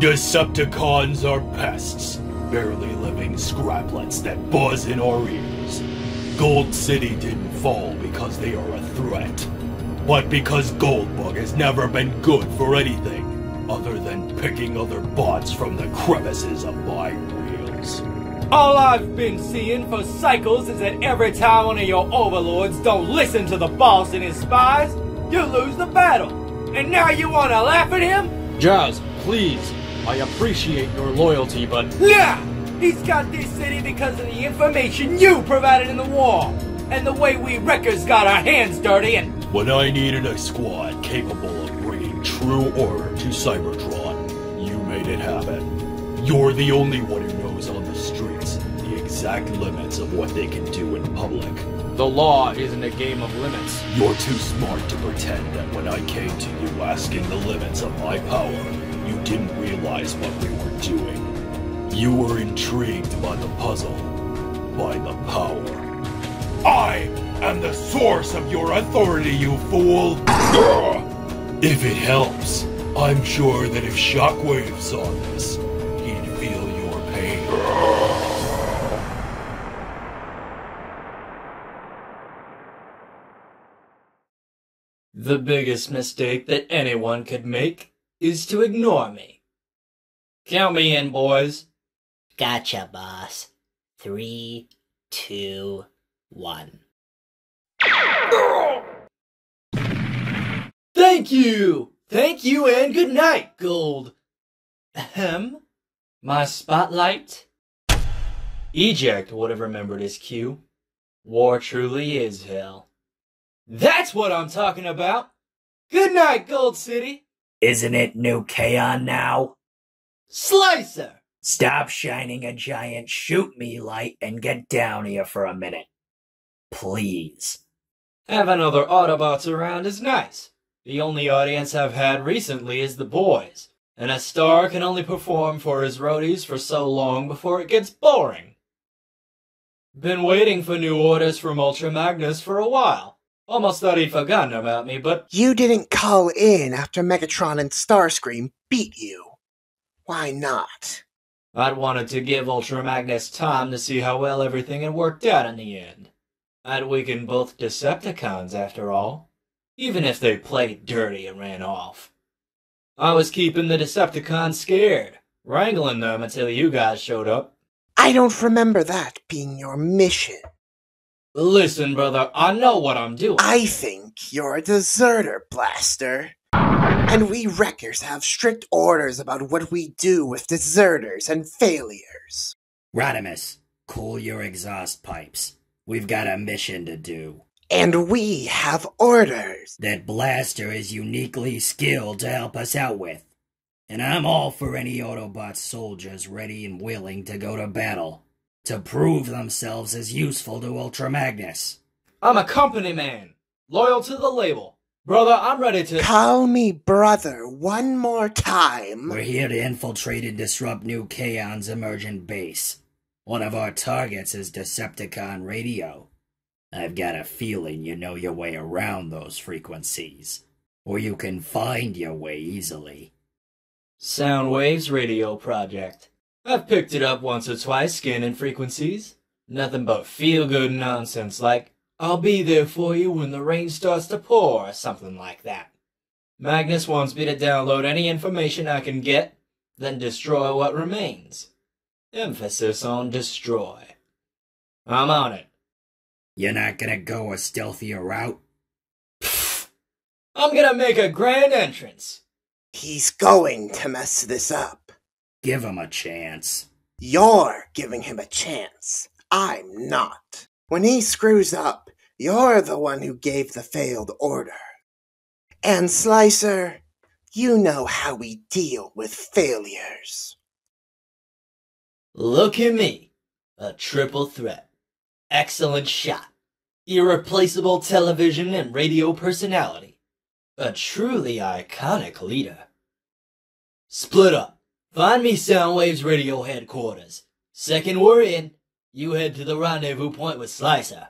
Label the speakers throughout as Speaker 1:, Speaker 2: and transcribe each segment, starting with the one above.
Speaker 1: Decepticons are pests, barely living scraplets that buzz in our ears. Gold City didn't fall because they are a threat, but because Goldbug has never been good for anything other than picking other bots from the crevices of my wheels.
Speaker 2: All I've been seeing for cycles is that every time one of your overlords don't listen to the boss and his spies, you lose the battle. And now you want to laugh at him?
Speaker 3: Jazz, please. I appreciate your loyalty, but...
Speaker 2: Yeah! He's got this city because of the information you provided in the war, and the way we wreckers got our hands dirty and...
Speaker 1: When I needed a squad capable of bringing true order to Cybertron, you made it happen. You're the only one who knows on the streets the exact limits of what they can do in public.
Speaker 3: The law isn't a game of limits.
Speaker 1: You're too smart to pretend that when I came to you asking the limits of my power, you didn't realize what we were doing. You were intrigued by the puzzle, by the power. I am the source of your authority, you fool! If it helps, I'm sure that if Shockwave saw this, he'd feel your pain.
Speaker 2: The biggest mistake that anyone could make is to ignore me. Count me in, boys.
Speaker 4: Gotcha, boss. 3, 2, 1.
Speaker 2: Thank you! Thank you and good night, Gold. Ahem. My spotlight? Eject would have remembered his cue. War truly is hell. That's what I'm talking about! Good night, Gold City!
Speaker 4: Isn't it new Kaon now?
Speaker 2: Slicer!
Speaker 4: Stop shining a giant shoot-me light and get down here for a minute. Please.
Speaker 2: Having other Autobots around is nice. The only audience I've had recently is the boys, and a star can only perform for his roadies for so long before it gets boring. Been waiting for new orders from Ultra Magnus for a while. Almost thought he'd forgotten about me, but...
Speaker 5: You didn't call in after Megatron and Starscream beat you. Why not?
Speaker 2: I'd wanted to give Ultra Magnus time to see how well everything had worked out in the end. I'd weakened both Decepticons, after all, even if they played dirty and ran off. I was keeping the Decepticons scared, wrangling them until you guys showed up.
Speaker 5: I don't remember that being your mission.
Speaker 2: Listen, brother, I know what I'm doing.
Speaker 5: I think you're a deserter, Blaster. And we wreckers have strict orders about what we do with deserters and failures.
Speaker 4: Rodimus, cool your exhaust pipes. We've got a mission to do.
Speaker 5: And we have orders
Speaker 4: that Blaster is uniquely skilled to help us out with. And I'm all for any Autobot soldiers ready and willing to go to battle, to prove themselves as useful to Ultra Magnus.
Speaker 2: I'm a company man, loyal to the label. Brother, I'm ready to...
Speaker 5: Call me brother one more time.
Speaker 4: We're here to infiltrate and disrupt New Kaon's emergent base. One of our targets is Decepticon radio. I've got a feeling you know your way around those frequencies, or you can find your way easily.
Speaker 2: Soundwave's radio project. I've picked it up once or twice, scanning frequencies. Nothing but feel-good nonsense like, I'll be there for you when the rain starts to pour, or something like that. Magnus wants me to download any information I can get, then destroy what remains. Emphasis on destroy. I'm on it.
Speaker 4: You're not gonna go a stealthier route?
Speaker 2: Pfft. I'm gonna make a grand entrance.
Speaker 5: He's going to mess this up.
Speaker 4: Give him a chance.
Speaker 5: You're giving him a chance. I'm not. When he screws up, you're the one who gave the failed order. And Slicer, you know how we deal with failures.
Speaker 2: Look at me. A triple threat. Excellent shot. Irreplaceable television and radio personality. A truly iconic leader. Split up. Find me Soundwave's radio headquarters. Second we're in, you head to the rendezvous point with Slicer.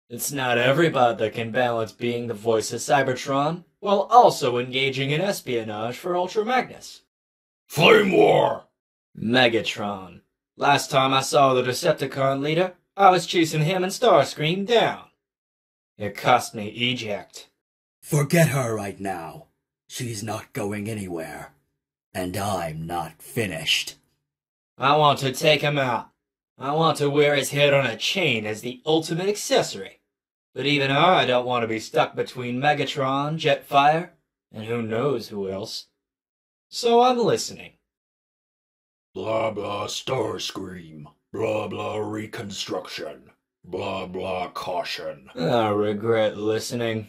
Speaker 2: It's not everybody that can balance being the voice of Cybertron while also engaging in espionage for Ultra Magnus.
Speaker 1: Flamewar!
Speaker 2: Megatron. Last time I saw the Decepticon leader, I was chasing him and Starscream down. It cost me eject.
Speaker 4: Forget her right now. She's not going anywhere. And I'm not finished.
Speaker 2: I want to take him out. I want to wear his head on a chain as the ultimate accessory. But even I don't want to be stuck between Megatron, Jetfire, and who knows who else. So I'm listening.
Speaker 1: Blah blah Starscream. Blah blah reconstruction. Blah blah caution.
Speaker 2: I regret listening.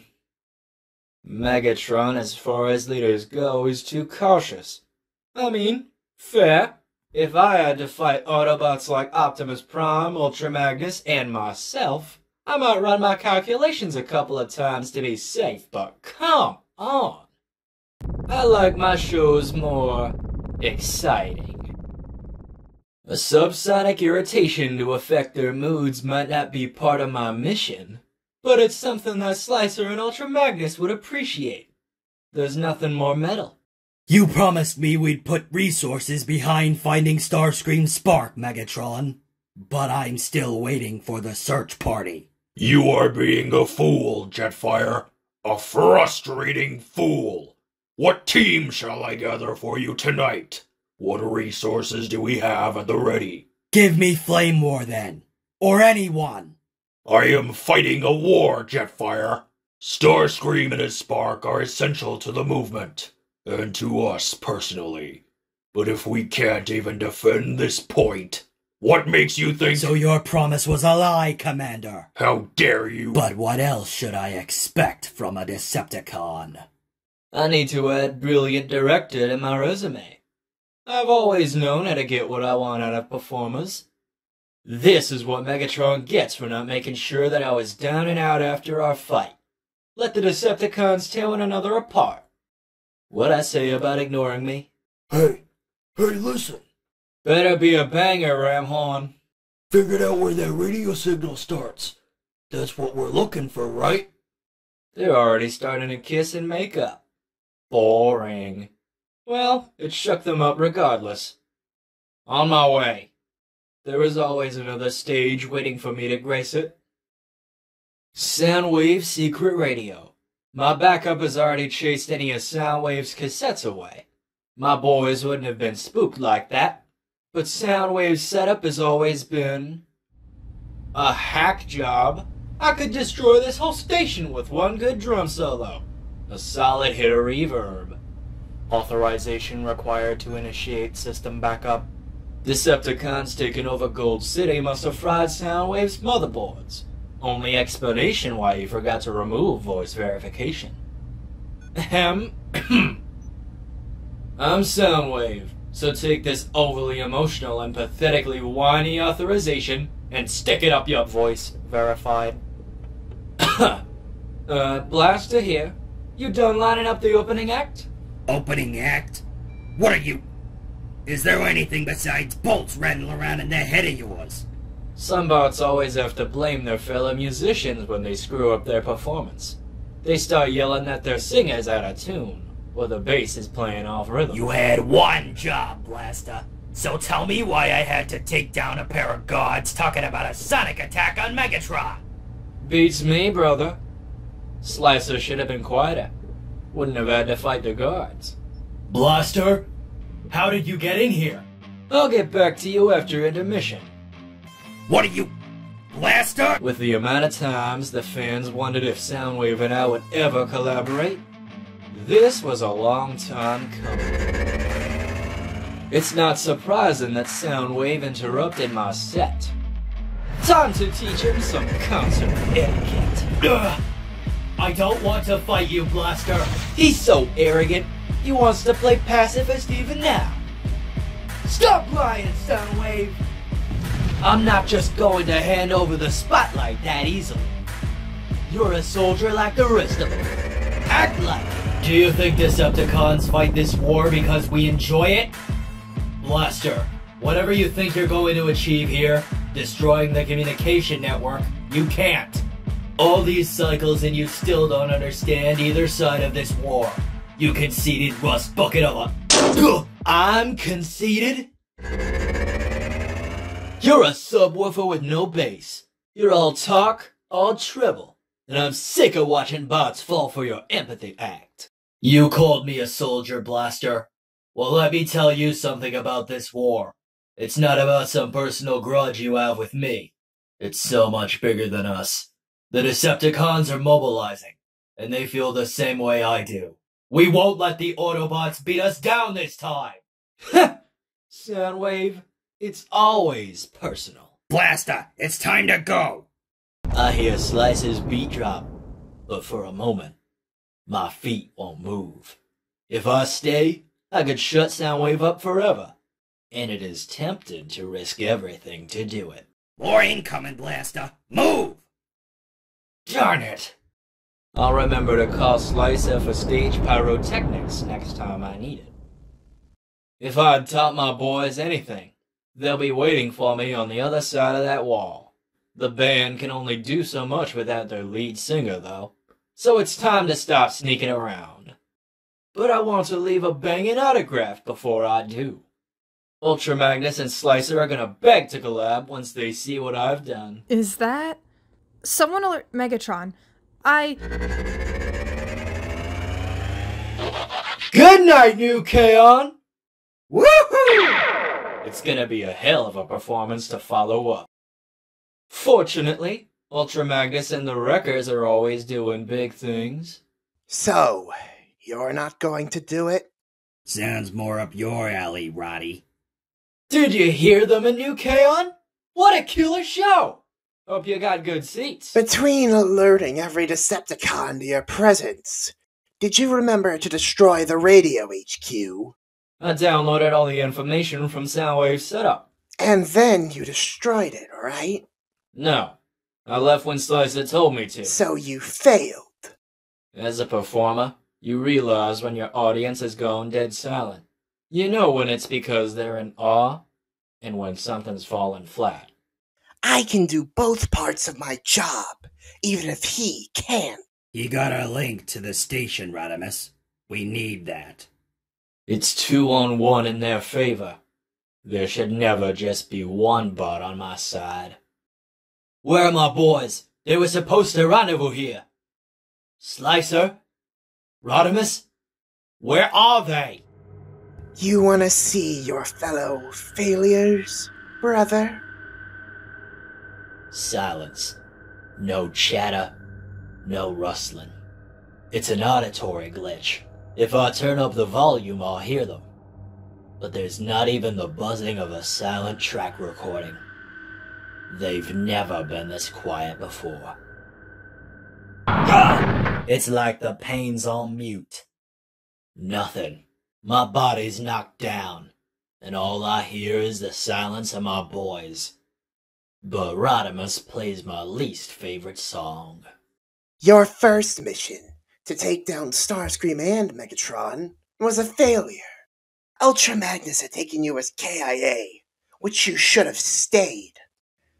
Speaker 2: Megatron, as far as leaders go, is too cautious. I mean, fair. If I had to fight Autobots like Optimus Prime, Ultra Magnus, and myself, I might run my calculations a couple of times to be safe, but come on. I like my shows more exciting. A subsonic irritation to affect their moods might not be part of my mission, but it's something that Slicer and Ultra Magnus would appreciate. There's nothing more metal.
Speaker 4: You promised me we'd put resources behind finding Starscream's spark, Megatron. But I'm still waiting for the search party.
Speaker 1: You are being a fool, Jetfire. A frustrating fool. What team shall I gather for you tonight? What resources do we have at the ready?
Speaker 4: Give me Flamewar then. Or anyone.
Speaker 1: I am fighting a war, Jetfire. Starscream and his spark are essential to the movement. And to us personally. But if we can't even defend this point, what makes you think—
Speaker 4: So your promise was a lie, Commander.
Speaker 1: How dare you?
Speaker 4: But what else should I expect from a Decepticon?
Speaker 2: I need to add brilliant director to my resume. I've always known how to get what I want out of performers. This is what Megatron gets for not making sure that I was down and out after our fight. Let the Decepticons tear one another apart. What'd I say about ignoring me?
Speaker 1: Hey, listen.
Speaker 2: Better be a banger, Ramhorn.
Speaker 1: Figured out where that radio signal starts. That's what we're looking for, right?
Speaker 2: They're already starting to kiss and make up. Boring. Well, it shook them up regardless. On my way. There is always another stage waiting for me to grace it. Soundwave Secret Radio. My backup has already chased any of Soundwave's cassettes away. My boys wouldn't have been spooked like that. But Soundwave's setup has always been a hack job. I could destroy this whole station with one good drum solo. A solid hit of reverb. Authorization required to initiate system backup. Decepticons taking over Gold City must have fried Soundwave's motherboards. Only explanation why you forgot to remove voice verification. I'm Soundwave, so take this overly emotional and pathetically whiny authorization and stick it up your voice verified. Blaster here. You done lining up the opening act?
Speaker 4: Opening act? What are you? Is there anything besides bolts rattling around in that head of yours?
Speaker 2: Some bots always have to blame their fellow musicians when they screw up their performance. They start yelling that their singer's out of tune, or the bass is playing off rhythm.
Speaker 4: You had one job, Blaster. So tell me why I had to take down a pair of guards talking about a sonic attack on Megatron.
Speaker 2: Beats me, brother. Slicer should have been quieter. Wouldn't have had to fight the guards.
Speaker 3: Blaster, how did you get in here?
Speaker 2: I'll get back to you after intermission.
Speaker 4: What are you, Blaster?
Speaker 2: With the amount of times the fans wondered if Soundwave and I would ever collaborate, this was a long time coming. It's not surprising that Soundwave interrupted my set. Time to teach him some concert etiquette.
Speaker 3: Ugh. I don't want to fight you, Blaster.
Speaker 2: He's so arrogant, he wants to play pacifist even now. Stop lying, Soundwave! I'm not just going to hand over the spotlight that easily. You're a soldier like the rest of them. Act like it.
Speaker 3: Do you think Decepticons fight this war because we enjoy it? Blaster, whatever you think you're going to achieve here, destroying the communication network, you can't. All these cycles and you still don't understand either side of this war. You conceited rust bucket of a
Speaker 2: I'm conceited? You're a subwoofer with no bass. You're all talk, all treble. And I'm sick of watching bots fall for your empathy act.
Speaker 3: You called me a soldier, Blaster. Well, let me tell you something about this war. It's not about some personal grudge you have with me. It's so much bigger than us. The Decepticons are mobilizing, and they feel the same way I do. We won't let the Autobots beat us down this time!
Speaker 2: Soundwave, it's always personal.
Speaker 4: Blaster, it's time to go!
Speaker 2: I hear Slicer's beat drop, but for a moment, my feet won't move. If I stay, I could shut Soundwave up forever, and it is tempting to risk everything to do it.
Speaker 4: More incoming, Blaster! Move!
Speaker 2: Darn it! I'll remember to call Slicer for stage pyrotechnics next time I need it. If I'd taught my boys anything, they'll be waiting for me on the other side of that wall. The band can only do so much without their lead singer, though, so it's time to stop sneaking around. But I want to leave a banging autograph before I do. Ultra Magnus and Slicer are gonna beg to collab once they see what I've done.
Speaker 6: Is that... Someone alert Megatron.
Speaker 2: Good night, new Kaon! Woohoo! It's gonna be a hell of a performance to follow up. Fortunately, Ultra Magnus and the Wreckers are always doing big things.
Speaker 5: So, you're not going to do it?
Speaker 4: Sounds more up your alley, Roddy.
Speaker 2: Did you hear them in New Kaon? What a killer show! Hope you got good seats.
Speaker 5: Between alerting every Decepticon to your presence, did you remember to destroy the radio HQ?
Speaker 2: I downloaded all the information from Soundwave's setup.
Speaker 5: And then you destroyed it, right?
Speaker 2: No. I left when Slicer told me to.
Speaker 5: So you failed.
Speaker 2: As a performer, you realize when your audience has gone dead silent. You know when it's because they're in awe, and when something's fallen flat.
Speaker 5: I can do both parts of my job, even if he can't.
Speaker 4: You got a link to the station, Rodimus. We need that.
Speaker 2: It's 2-on-1 in their favor. There should never just be one bot on my side. Where are my boys? They were supposed to rendezvous here. Slicer? Rodimus? Where are they?
Speaker 5: You want to see your fellow failures, brother?
Speaker 2: Silence. No chatter. No rustling. It's an auditory glitch. If I turn up the volume, I'll hear them. But there's not even the buzzing of a silent track recording. They've never been this quiet before. It's like the pain's on mute. Nothing. My body's knocked down, and all I hear is the silence of my boys. But Rodimus plays my least favorite song.
Speaker 5: Your first mission, to take down Starscream and Megatron, was a failure. Ultra Magnus had taken you as KIA, which you should have stayed.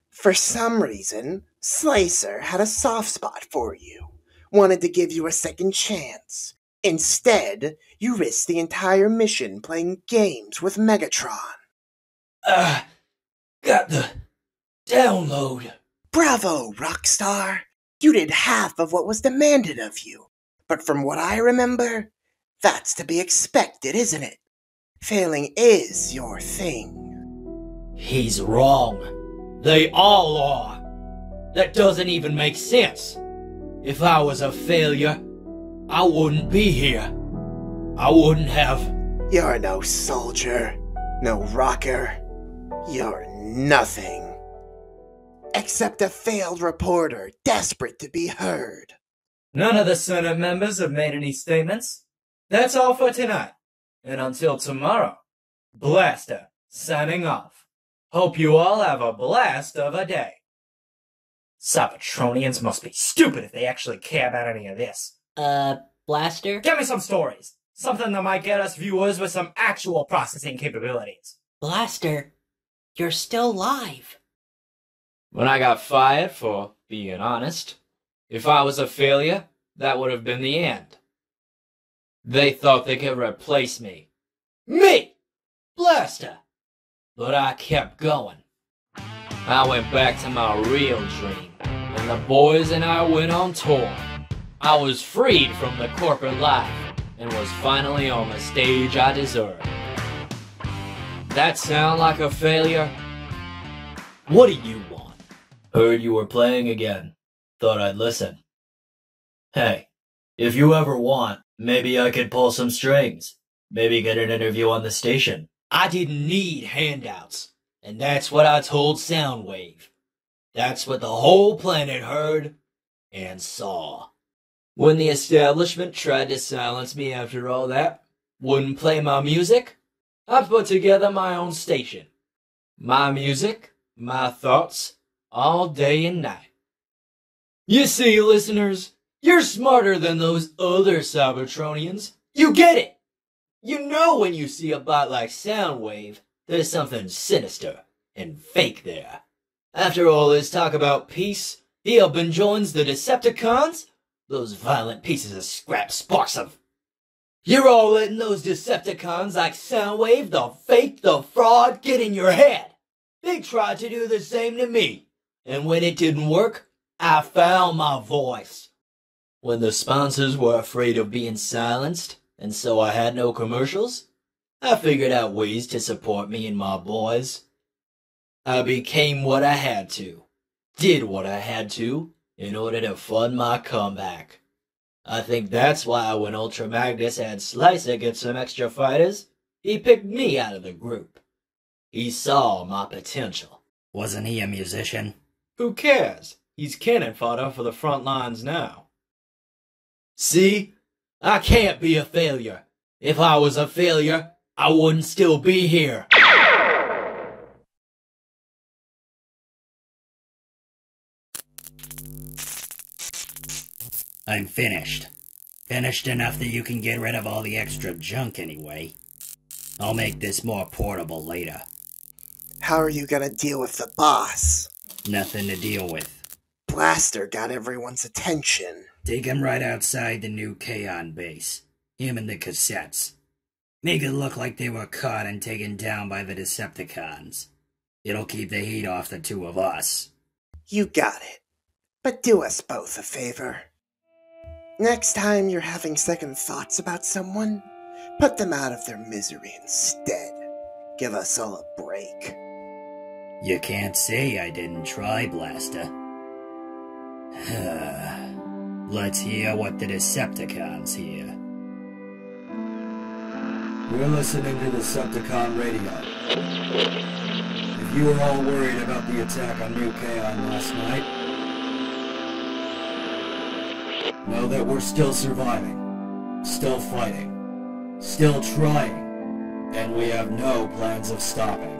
Speaker 5: For some reason, Slicer had a soft spot for you, wanted to give you a second chance. Instead, you risked the entire mission playing games with Megatron.
Speaker 2: Got the download.
Speaker 5: Bravo, Rockstar! You did half of what was demanded of you. But from what I remember, that's to be expected, isn't it? Failing is your thing.
Speaker 2: He's wrong. They all are. That doesn't even make sense. If I was a failure, I wouldn't be here. I wouldn't have...
Speaker 5: You're no soldier, no rocker. You're nothing. Except a failed reporter, desperate to be heard.
Speaker 2: None of the Senate members have made any statements. That's all for tonight. And until tomorrow, Blaster, signing off. Hope you all have a blast of a day. Cybertronians must be stupid if they actually care about any of this.
Speaker 3: Blaster?
Speaker 2: Give me some stories. Something that might get us viewers with some actual processing capabilities.
Speaker 3: Blaster, you're still live.
Speaker 2: When I got fired for being honest, if I was a failure, that would have been the end. They thought they could replace me. Me! Blaster! But I kept going. I went back to my real dream, and the boys and I went on tour. I was freed from the corporate life, and was finally on the stage I deserved. That sound like a failure? What do you want?
Speaker 3: Heard you were playing again. Thought I'd listen. Hey, if you ever want, maybe I could pull some strings. Maybe get an interview on the station.
Speaker 2: I didn't need handouts, and that's what I told Soundwave. That's what the whole planet heard and saw. When the establishment tried to silence me after all that, wouldn't play my music, I put together my own station. My music, my thoughts, all day and night. You see, listeners, you're smarter than those other Cybertronians. You get it! You know when you see a bot like Soundwave, there's something sinister and fake there. After all this talk about peace, he up and joins the Decepticons? Those violent pieces of scrap sparks of... You're all letting those Decepticons like Soundwave, the fake, the fraud, get in your head. They tried to do the same to me. And when it didn't work, I found my voice. When the sponsors were afraid of being silenced, and so I had no commercials, I figured out ways to support me and my boys. I became what I had to, did what I had to, in order to fund my comeback. I think that's why when Ultra Magnus had Slicer get some extra fighters, he picked me out of the group. He saw my potential.
Speaker 4: Wasn't he a musician?
Speaker 2: Who cares? He's cannon fodder for the front lines now. See? I can't be a failure. If I was a failure, I wouldn't still be here.
Speaker 4: I'm finished. Finished enough that you can get rid of all the extra junk anyway. I'll make this more portable later.
Speaker 5: How are you gonna deal with the boss?
Speaker 4: Nothing to deal with.
Speaker 5: Blaster got everyone's attention.
Speaker 4: Take him right outside the new Kaon base. Him and the cassettes. Make it look like they were caught and taken down by the Decepticons. It'll keep the heat off the two of us.
Speaker 5: You got it. But do us both a favor. Next time you're having second thoughts about someone, put them out of their misery instead. Give us all a break.
Speaker 4: You can't say I didn't try, Blaster. Let's hear what the Decepticons hear.
Speaker 1: We're listening to Decepticon Radio. If you were all worried about the attack on New Kaon last night, know that we're still surviving, still fighting, still trying, and we have no plans of stopping.